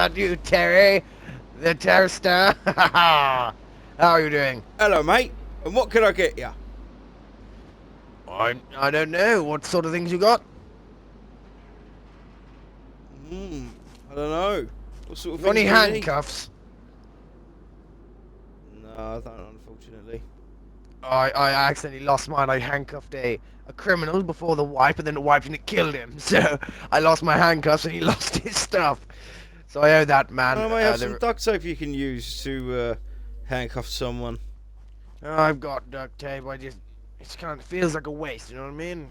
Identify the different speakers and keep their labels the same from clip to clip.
Speaker 1: that you, Terry? The Terrorster? How are you doing?
Speaker 2: Hello, mate. And what can I get you?
Speaker 1: I don't know. What sort of things you got?
Speaker 2: I don't know. What sort of
Speaker 1: Got any
Speaker 2: things do you need?
Speaker 1: handcuffs?
Speaker 2: No, I don't, unfortunately.
Speaker 1: I accidentally lost mine. I handcuffed a criminal before the wipe, and then the wipe didn't kill him. So I lost my handcuffs, and he lost his stuff. So I owe that man.
Speaker 2: I may have some duct tape you can use to handcuff someone.
Speaker 1: I've got duct tape. It kind of feels like a waste. You know what I mean?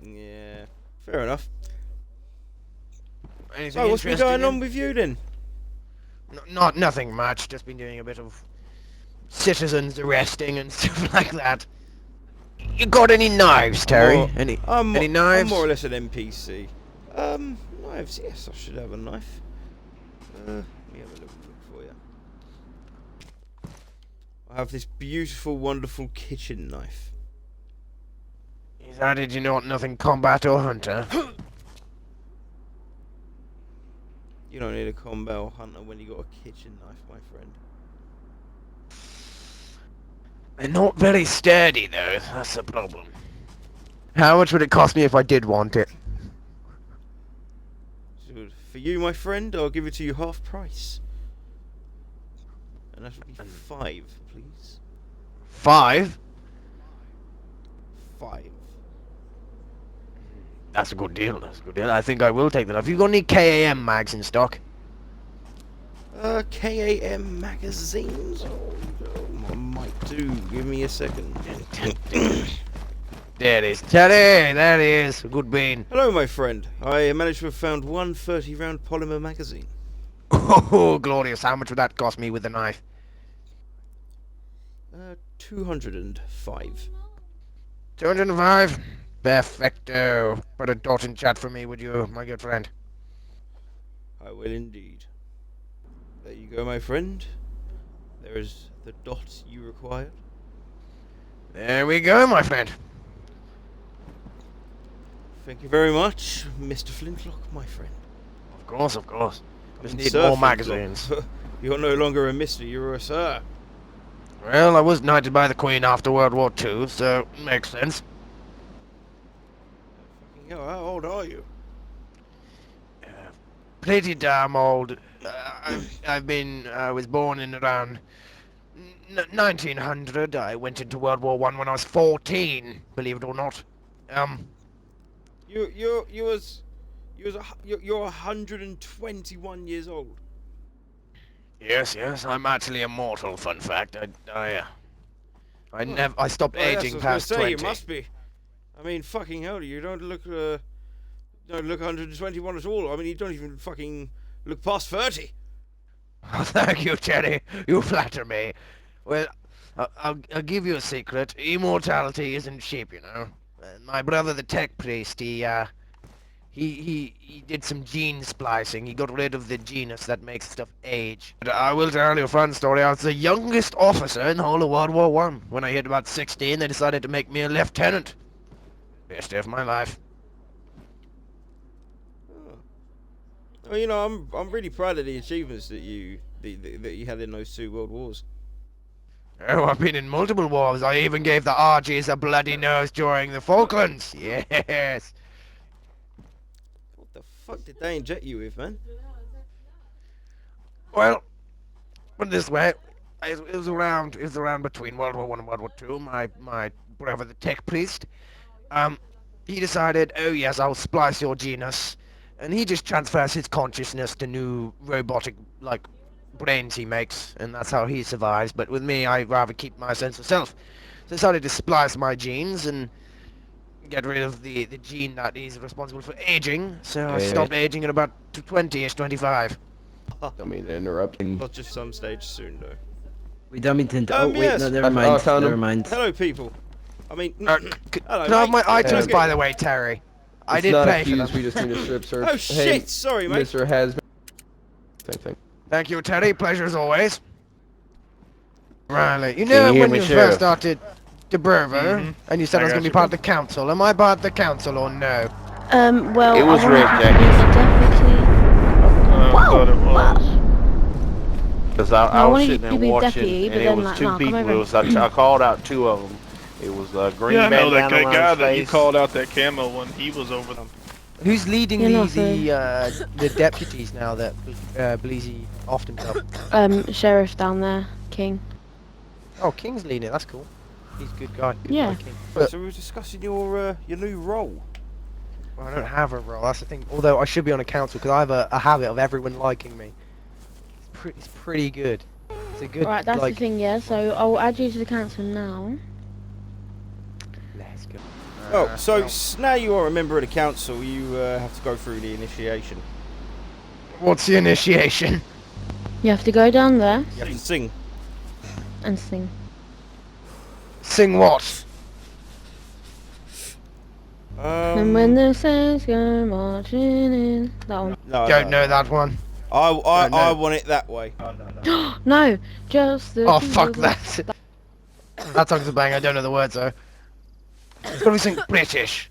Speaker 2: Yeah, fair enough.
Speaker 1: Anything
Speaker 2: So, what's been going on with you then?
Speaker 1: Nothing much. Just been doing a bit of citizens arresting and stuff like that. You got any knives, Terry? Any knives?
Speaker 2: I'm more or less an NPC. Knives. Yes, I should have a knife. Let me have a look for you. I have this beautiful, wonderful kitchen knife.
Speaker 1: Is that it? You know nothing combat or hunter?
Speaker 2: You don't need a combat or hunter when you got a kitchen knife, my friend.
Speaker 1: They're not very sturdy, though. That's the problem. How much would it cost me if I did want it?
Speaker 2: So for you, my friend, I'll give it to you half price. And that would be 5, please.
Speaker 1: 5?
Speaker 2: 5.
Speaker 1: That's a good deal. That's a good deal. I think I will take that. Have you got any KAM mags in stock?
Speaker 2: KAM magazines? Oh, I might do. Give me a second.
Speaker 1: There it is. Teddy, there it is. A good bean.
Speaker 2: Hello, my friend. I managed to have found one 30-round polymer magazine.
Speaker 1: Oh, glorious. How much would that cost me with the knife?
Speaker 2: 205.
Speaker 1: 205? Perfecto. Put a dot in chat for me, would you, my good friend?
Speaker 2: I will indeed. There you go, my friend. There is the dot you required.
Speaker 1: There we go, my friend.
Speaker 2: Thank you very much, Mr. Flintlock, my friend.
Speaker 1: Of course, of course. Just need
Speaker 2: Sir
Speaker 1: more
Speaker 2: Flintlock.
Speaker 1: magazines.
Speaker 2: You're no longer a mister, you're a sir.
Speaker 1: Well, I was knighted by the Queen after World War II, so makes sense.
Speaker 2: Fucking hell, how old are you?
Speaker 1: Pretty damn old. I was born in around 1900. I went into World War I when I was 14, believe it or not.
Speaker 2: You're 121 years old.
Speaker 1: Yes, I'm actually immortal. Fun fact. I stopped aging
Speaker 2: yes,
Speaker 1: past 20.
Speaker 2: You must be. I mean, fucking hell, you don't look 121 at all. I mean, you don't even fucking look past 30.
Speaker 1: Oh, thank you, Teddy. You flatter me. Well, I'll give you a secret. Immortality isn't cheap, you know. My brother, the tech priest, he did some gene splicing. He got rid of the genus that makes stuff age. But I will tell you a fun story. I was the youngest officer in the whole of World War I. When I hit about 16, they decided to make me a lieutenant. Best day of my life.
Speaker 2: Well, you know, I'm really proud of the achievements that you had in those 2 world wars.
Speaker 1: Oh, I've been in multiple wars. I even gave the Argies a bloody nose during the Falklands. Yes.
Speaker 2: What the fuck did they inject you with, man?
Speaker 1: Well, put it this way, it was around between World War I and World War II. My brother, the tech priest, he decided, oh yes, I'll splice your genus, and he just transfers his consciousness to new robotic brains he makes, and that's how he survives. But with me, I'd rather keep my sense of self. So I decided to splice my genes and get rid of the gene that is responsible for aging. So I stopped aging at about 20ish, 25.
Speaker 3: Don't mean to interrupt.
Speaker 2: Not just some stage soon, though.
Speaker 4: We don't mean to. Oh, wait,
Speaker 2: yes.
Speaker 4: no, never mind.
Speaker 3: found
Speaker 4: Never
Speaker 3: him.
Speaker 4: mind.
Speaker 2: Hello, people. I mean,
Speaker 1: Can I have my items, by the way, Terry? I did
Speaker 3: not
Speaker 1: pay for them.
Speaker 3: accused, we just need a strip search.
Speaker 2: Oh shit!
Speaker 3: Hey,
Speaker 2: Sorry, mate.
Speaker 3: Mr. Has. Same thing.
Speaker 1: Thank you, Teddy. Pleasure as always. Riley, you know
Speaker 3: hear
Speaker 1: when
Speaker 3: me,
Speaker 1: you
Speaker 3: Sheriff?
Speaker 1: first started Dubovo, and you said I was going to be part of the council. Am I part of the council or no?
Speaker 5: Well,
Speaker 6: It was
Speaker 5: I
Speaker 6: Red
Speaker 5: wanted you to be
Speaker 6: Jackets.
Speaker 5: the deputy.
Speaker 6: I thought it was.
Speaker 5: Wow.
Speaker 6: Because I
Speaker 5: I
Speaker 6: was
Speaker 5: wanted you
Speaker 6: sitting
Speaker 5: to
Speaker 6: there
Speaker 5: be
Speaker 6: watching,
Speaker 5: deputy, but
Speaker 6: and it
Speaker 5: then
Speaker 6: was
Speaker 5: like,
Speaker 6: two
Speaker 5: nah, come
Speaker 6: people.
Speaker 5: over.
Speaker 6: It was I called out two of them. It was green
Speaker 7: Yeah, I know that
Speaker 6: bandana
Speaker 7: guy
Speaker 6: around
Speaker 7: that
Speaker 6: his
Speaker 7: you
Speaker 6: face.
Speaker 7: called out that camo one. He was over them.
Speaker 1: Who's leading
Speaker 5: Yeah, no,
Speaker 1: the deputies now that Bleezy often does?
Speaker 5: Sheriff down there, King.
Speaker 1: Oh, King's leading it. That's cool. He's a good guy. Good
Speaker 5: Yeah.
Speaker 1: guy, King.
Speaker 2: So we were discussing your new role.
Speaker 1: Well, I don't have a role. That's the thing. Although I should be on a council because I have a habit of everyone liking me. It's pretty good. It's a good
Speaker 5: Right, that's
Speaker 1: like.
Speaker 5: the thing, yeah. So I'll add you to the council now.
Speaker 1: Let's go.
Speaker 2: Oh, so now you are a member of the council, you have to go through the initiation.
Speaker 1: What's the initiation?
Speaker 5: You have to go down there
Speaker 2: You have to sing.
Speaker 5: and sing.
Speaker 1: Sing what?
Speaker 5: And when the saints go marching in, that one.
Speaker 2: No,
Speaker 1: Don't know that one.
Speaker 2: I
Speaker 1: no.
Speaker 2: want it that way.
Speaker 5: No, just the.
Speaker 1: Oh fuck that. That song's a bang. I don't know the words though. It's gotta be something British.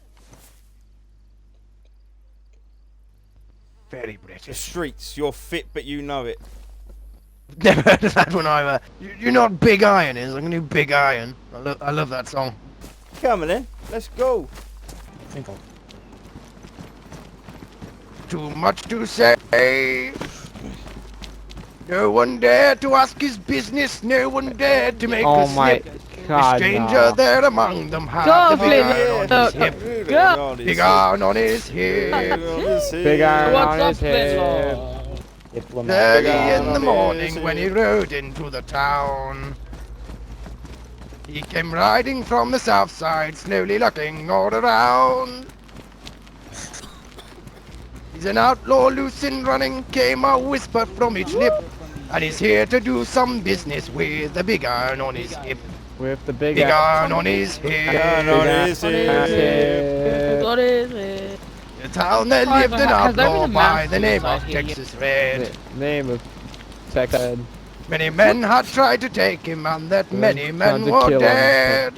Speaker 1: Very
Speaker 2: The
Speaker 1: British.
Speaker 2: streets, you're fit but you know it.
Speaker 1: Never heard of that one either. You know what Big Iron is? I'm gonna do Big Iron. I love that song.
Speaker 2: Come on then, let's go.
Speaker 1: Too much to say. No one dared to ask his business. No one dared to make a slip. A stranger there among them had the big iron on his hip. Big iron on his hip.
Speaker 3: Big iron
Speaker 8: What's
Speaker 3: on
Speaker 8: up,
Speaker 3: his head.
Speaker 8: Flintlock?
Speaker 1: Early in the morning when he rode into the town. He came riding from the south side, slowly looking all around. He's an outlaw loose and running, came a whisper from each lip. And he's here to do some business with the big iron on his hip.
Speaker 3: With the big
Speaker 1: Big iron on his hip. The town that lived an
Speaker 8: Has there
Speaker 1: outlaw
Speaker 8: been a
Speaker 1: by the
Speaker 8: mass
Speaker 1: name of
Speaker 8: suicide here
Speaker 1: Texas Red.
Speaker 3: Name of Texas.
Speaker 1: Many men had tried to take him, and that many men
Speaker 3: tried to
Speaker 1: were
Speaker 3: kill him.
Speaker 1: dead.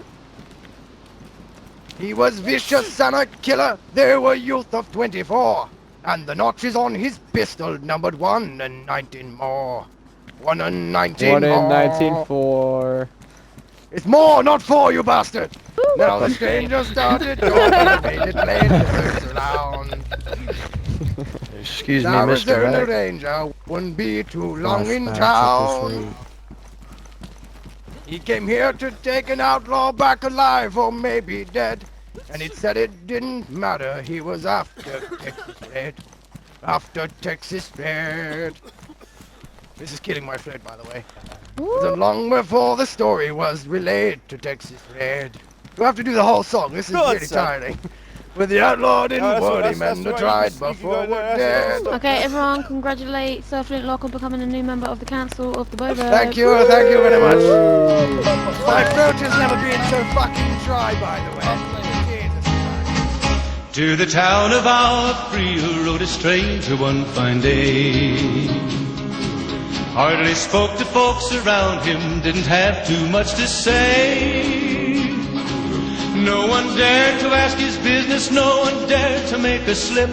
Speaker 1: He was vicious and a killer. They were youth of 24, and the notches on his pistol numbered 1 and 19 more. 1 and 19
Speaker 3: 1
Speaker 1: more.
Speaker 3: in 1904.
Speaker 1: It's more, not 4, you bastard. Now the stranger started talking and made it plain to search around.
Speaker 4: Excuse me,
Speaker 1: Now
Speaker 4: Mr.
Speaker 1: Arizona
Speaker 4: Right.
Speaker 1: Ranger wouldn't be too long in
Speaker 4: Flashback,
Speaker 1: town. He came here to take an outlaw back alive or maybe dead. And it said it didn't matter, he was after Texas Red. After Texas Red. This is killing my throat, by the way. It wasn't long before the story was relayed to Texas Red. Do I have to do the whole song? This is
Speaker 2: God,
Speaker 1: really
Speaker 2: son.
Speaker 1: tiring. With the outlaw didn't
Speaker 2: No, that's what-
Speaker 1: worry,
Speaker 2: that's-
Speaker 1: men
Speaker 2: that's
Speaker 1: that
Speaker 2: right,
Speaker 1: tried
Speaker 2: you can
Speaker 1: before
Speaker 2: go
Speaker 1: were
Speaker 2: there,
Speaker 1: dead.
Speaker 2: that's
Speaker 5: Okay, everyone, congratulate Sir Flintlock on becoming a new member of the council of the Dubovo.
Speaker 1: Thank you very much. My throat has never been so fucking dry, by the way. Jesus Christ.
Speaker 9: To the town of our Priya rode a stranger one fine day. Hardly spoke to folks around him, didn't have too much to say. No one dared to ask his business, no one dared to make a slip.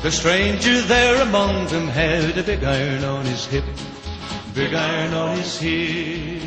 Speaker 9: The stranger there among them had a big iron on his hip. Big iron on his hip.